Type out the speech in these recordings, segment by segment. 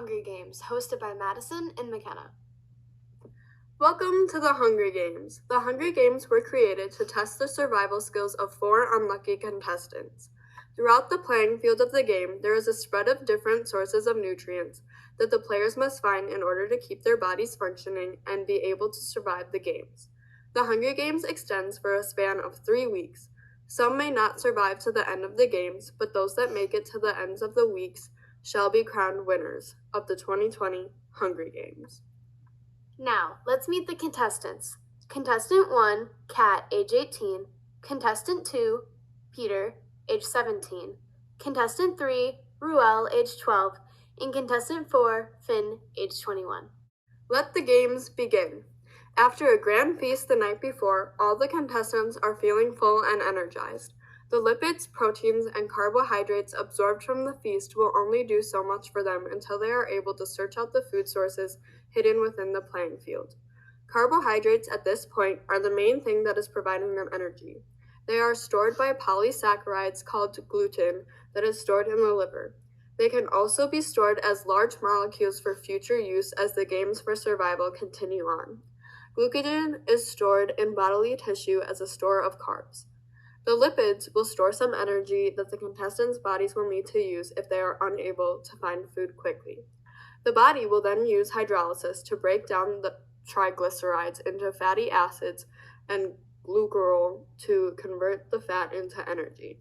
Hunger Games, hosted by Madison and McKenna. Welcome to the Hunger Games. The Hunger Games were created to test the survival skills of 4 unlucky contestants. Throughout the playing field of the game, there is a spread of different sources of nutrients that the players must find in order to keep their bodies functioning and be able to survive the games. The Hunger Games extends for a span of 3 weeks. Some may not survive to the end of the games, but those that make it to the ends of the weeks shall be crowned winners of the 2020 Hunger Games. Now, let's meet the contestants. Contestant 1, Kat, age 18. Contestant 2, Peter, age 17. Contestant 3, Ruel, age 12. And Contestant 4, Finn, age 21. Let the games begin. After a grand feast the night before, all the contestants are feeling full and energized. The lipids, proteins, and carbohydrates absorbed from the feast will only do so much for them until they are able to search out the food sources hidden within the playing field. Carbohydrates at this point are the main thing that is providing them energy. They are stored by polysaccharides called gluten that is stored in the liver. They can also be stored as large molecules for future use as the games for survival continue on. Glycogen is stored in bodily tissue as a store of carbs. The lipids will store some energy that the contestants' bodies will need to use if they are unable to find food quickly. The body will then use hydrolysis to break down the triglycerides into fatty acids and glucerol to convert the fat into energy.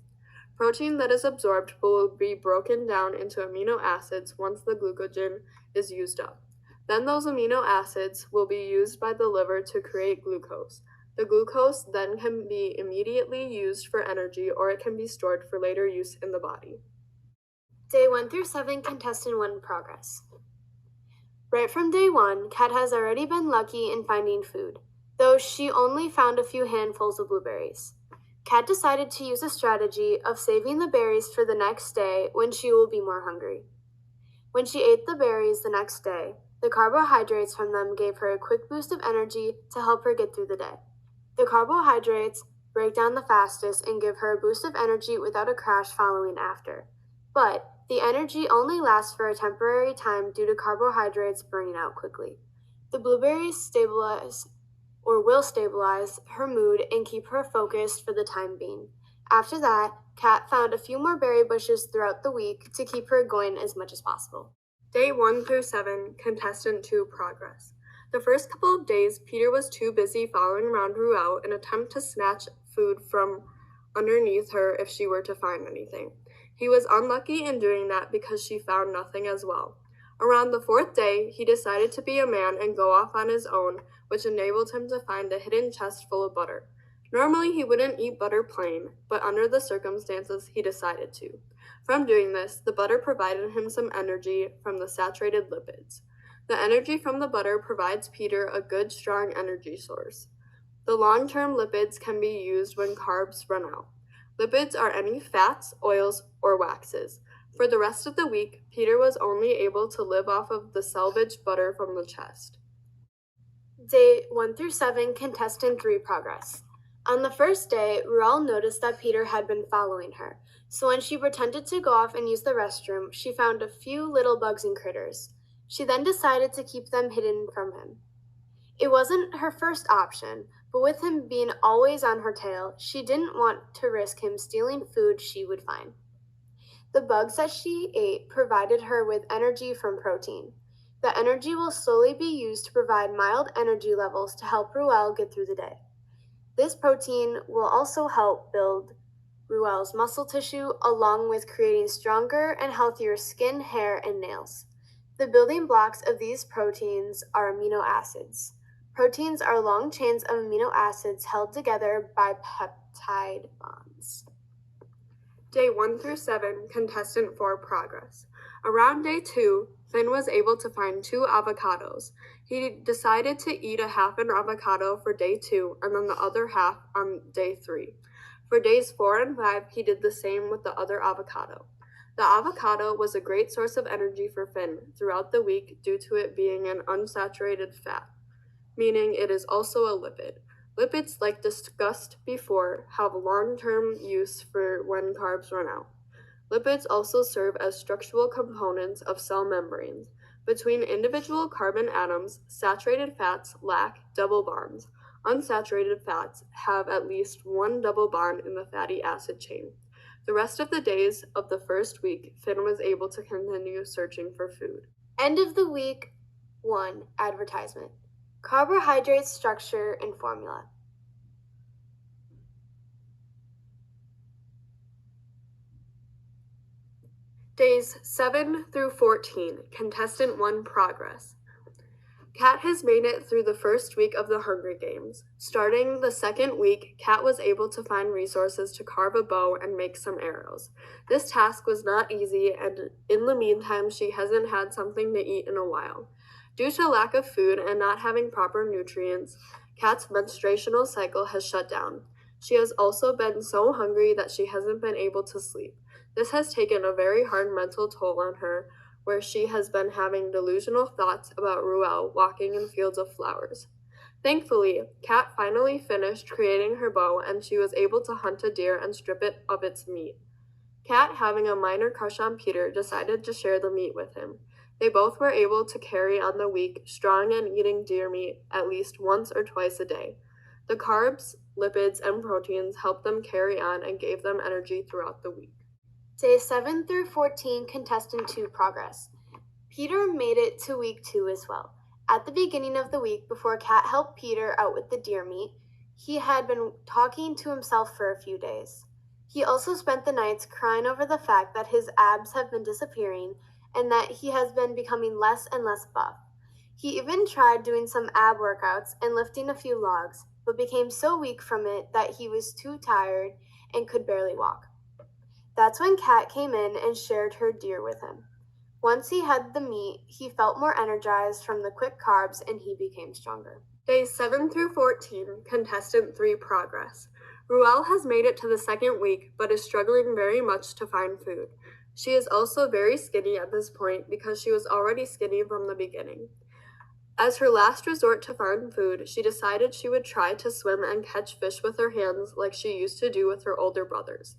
Protein that is absorbed will be broken down into amino acids once the glycogen is used up. Then those amino acids will be used by the liver to create glucose. The glucose then can be immediately used for energy or it can be stored for later use in the body. Day 1 through 7, Contestant 1 progress. Right from day 1, Kat has already been lucky in finding food, though she only found a few handfuls of blueberries. Kat decided to use a strategy of saving the berries for the next day when she will be more hungry. When she ate the berries the next day, the carbohydrates from them gave her a quick boost of energy to help her get through the day. The carbohydrates break down the fastest and give her a boost of energy without a crash following after. But the energy only lasts for a temporary time due to carbohydrates burning out quickly. The blueberries will stabilize her mood and keep her focused for the time being. After that, Kat found a few more berry bushes throughout the week to keep her going as much as possible. Day 1 through 7, Contestant 2 progress. The first couple of days, Peter was too busy following around Ruel in an attempt to snatch food from underneath her if she were to find anything. He was unlucky in doing that because she found nothing as well. Around the 4th day, he decided to be a man and go off on his own, which enabled him to find a hidden chest full of butter. Normally, he wouldn't eat butter plain, but under the circumstances, he decided to. From doing this, the butter provided him some energy from the saturated lipids. The energy from the butter provides Peter a good, strong energy source. The long-term lipids can be used when carbs run out. Lipids are any fats, oils, or waxes. For the rest of the week, Peter was only able to live off of the salvaged butter from the chest. Day 1 through 7, Contestant 3 progress. On the first day, Ruel noticed that Peter had been following her, so when she pretended to go off and use the restroom, she found a few little bugs and critters. She then decided to keep them hidden from him. It wasn't her first option, but with him being always on her tail, she didn't want to risk him stealing food she would find. The bugs that she ate provided her with energy from protein. The energy will slowly be used to provide mild energy levels to help Ruel get through the day. This protein will also help build Ruel's muscle tissue, along with creating stronger and healthier skin, hair, and nails. The building blocks of these proteins are amino acids. Proteins are long chains of amino acids held together by peptide bonds. Day 1 through 7, Contestant 4 progress. Around day 2, Finn was able to find 2 avocados. He decided to eat a half an avocado for day 2 and then the other half on day 3. For days 4 and 5, he did the same with the other avocado. The avocado was a great source of energy for Finn throughout the week due to it being an unsaturated fat, meaning it is also a lipid. Lipids, like discussed before, have long-term use for when carbs run out. Lipids also serve as structural components of cell membranes. Between individual carbon atoms, saturated fats lack double bonds. Unsaturated fats have at least one double bond in the fatty acid chain. The rest of the days of the first week, Finn was able to continue searching for food. End of the week 1 advertisement. Carbohydrate structure and formula. Days 7 through 14, Contestant 1 Progress. Kat has made it through the first week of the Hunger Games. Starting the second week, Kat was able to find resources to carve a bow and make some arrows. This task was not easy, and in the meantime, she hasn't had something to eat in a while. Due to lack of food and not having proper nutrients, Kat's menstruational cycle has shut down. She has also been so hungry that she hasn't been able to sleep. This has taken a very hard mental toll on her, where she has been having delusional thoughts about Ruel walking in fields of flowers. Thankfully, Kat finally finished creating her bow and she was able to hunt a deer and strip it of its meat. Kat, having a minor crush on Peter, decided to share the meat with him. They both were able to carry on the week, strong and eating deer meat at least once or twice a day. The carbs, lipids, and proteins helped them carry on and gave them energy throughout the week. Days 7 through 14, Contestant 2 Progress. Peter made it to week 2 as well. At the beginning of the week, before Kat helped Peter out with the deer meat, he had been talking to himself for a few days. He also spent the nights crying over the fact that his abs have been disappearing and that he has been becoming less and less buff. He even tried doing some ab workouts and lifting a few logs, but became so weak from it that he was too tired and could barely walk. That's when Kat came in and shared her deer with him. Once he had the meat, he felt more energized from the quick carbs and he became stronger. Days 7 through 14, Contestant 3 Progress. Ruel has made it to the second week, but is struggling very much to find food. She is also very skinny at this point because she was already skinny from the beginning. As her last resort to find food, she decided she would try to swim and catch fish with her hands like she used to do with her older brothers.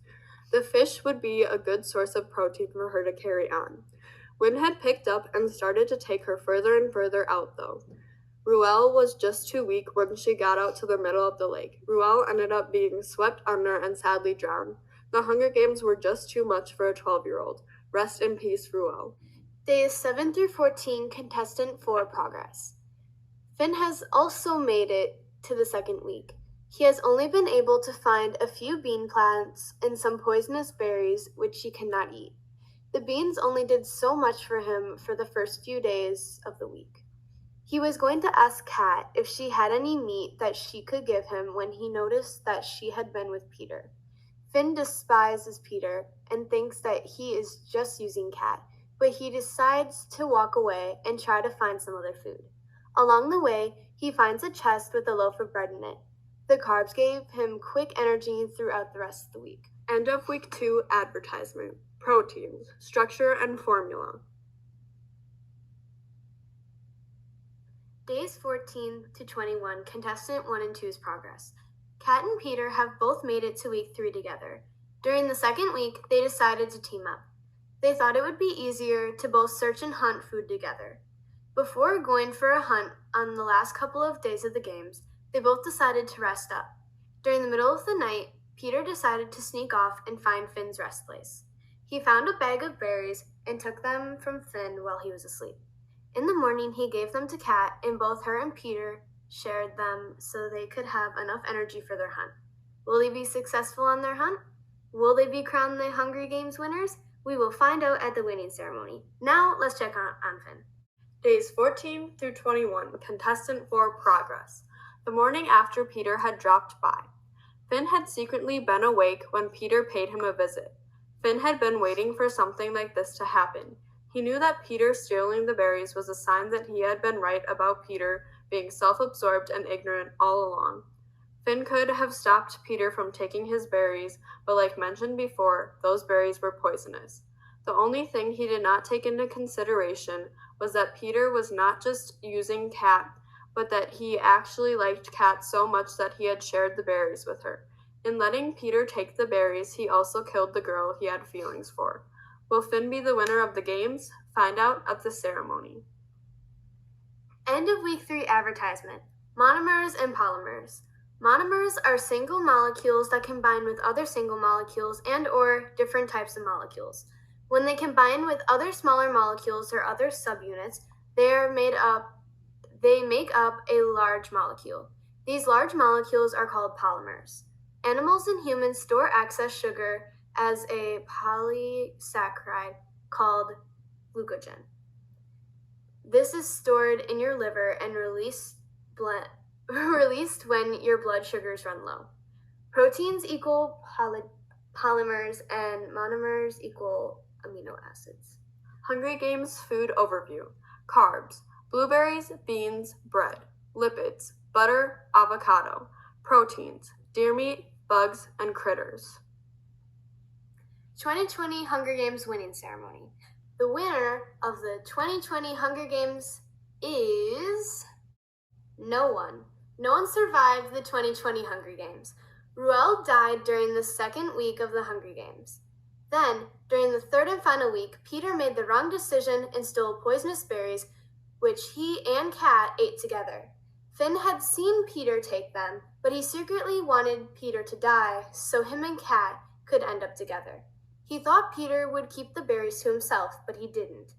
The fish would be a good source of protein for her to carry on. Wind had picked up and started to take her further and further out, though. Ruel was just too weak when she got out to the middle of the lake. Ruel ended up being swept under and sadly drowned. The Hunger Games were just too much for a 12-year-old. Rest in peace, Ruel. Days 7 through 14, Contestant 4 Progress. Finn has also made it to the second week. He has only been able to find a few bean plants and some poisonous berries which he cannot eat. The beans only did so much for him for the first few days of the week. He was going to ask Kat if she had any meat that she could give him when he noticed that she had been with Peter. Finn despises Peter and thinks that he is just using Kat, but he decides to walk away and try to find some other food. Along the way, he finds a chest with a loaf of bread in it. The carbs gave him quick energy throughout the rest of the week. End of week 2 advertisement. Proteins, structure and formula. Days 14 to 21, Contestant 1 and 2's Progress. Kat and Peter have both made it to week 3 together. During the second week, they decided to team up. They thought it would be easier to both search and hunt food together. Before going for a hunt on the last couple of days of the games, they both decided to rest up. During the middle of the night, Peter decided to sneak off and find Finn's rest place. He found a bag of berries and took them from Finn while he was asleep. In the morning, he gave them to Kat, and both her and Peter shared them so they could have enough energy for their hunt. Will they be successful on their hunt? Will they be crowned the Hunger Games winners? We will find out at the winning ceremony. Now, let's check on Finn. Days 14 through 21, Contestant 4 Progress. The morning after Peter had dropped by, Finn had secretly been awake when Peter paid him a visit. Finn had been waiting for something like this to happen. He knew that Peter stealing the berries was a sign that he had been right about Peter being self-absorbed and ignorant all along. Finn could have stopped Peter from taking his berries, but like mentioned before, those berries were poisonous. The only thing he did not take into consideration was that Peter was not just using Kat, but that he actually liked Kat so much that he had shared the berries with her. In letting Peter take the berries, he also killed the girl he had feelings for. Will Finn be the winner of the games? Find out at the ceremony. End of week 3 advertisement. Monomers and polymers. Monomers are single molecules that combine with other single molecules and or different types of molecules. When they combine with other smaller molecules or other subunits, they make up a large molecule. These large molecules are called polymers. Animals and humans store excess sugar as a polysaccharide called glucogen. This is stored in your liver and released when your blood sugars run low. Proteins equal polymers and monomers equal amino acids. Hungry Games food overview. Carbs: blueberries, beans, bread. Lipids: butter, avocado. Proteins: deer meat, bugs, and critters. 2020 Hunger Games winning ceremony. The winner of the 2020 Hunger Games is no one. No one survived the 2020 Hunger Games. Ruel died during the second week of the Hunger Games. Then, during the third and final week, Peter made the wrong decision and stole poisonous berries, which he and Kat ate together. Finn had seen Peter take them, but he secretly wanted Peter to die so him and Kat could end up together. He thought Peter would keep the berries to himself, but he didn't.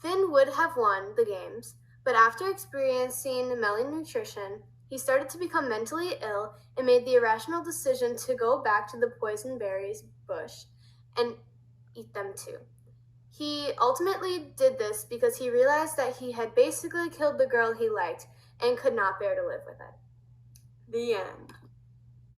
Finn would have won the games, but after experiencing malnutrition, he started to become mentally ill and made the irrational decision to go back to the poison berries bush and eat them too. He ultimately did this because he realized that he had basically killed the girl he liked and could not bear to live with it. The end.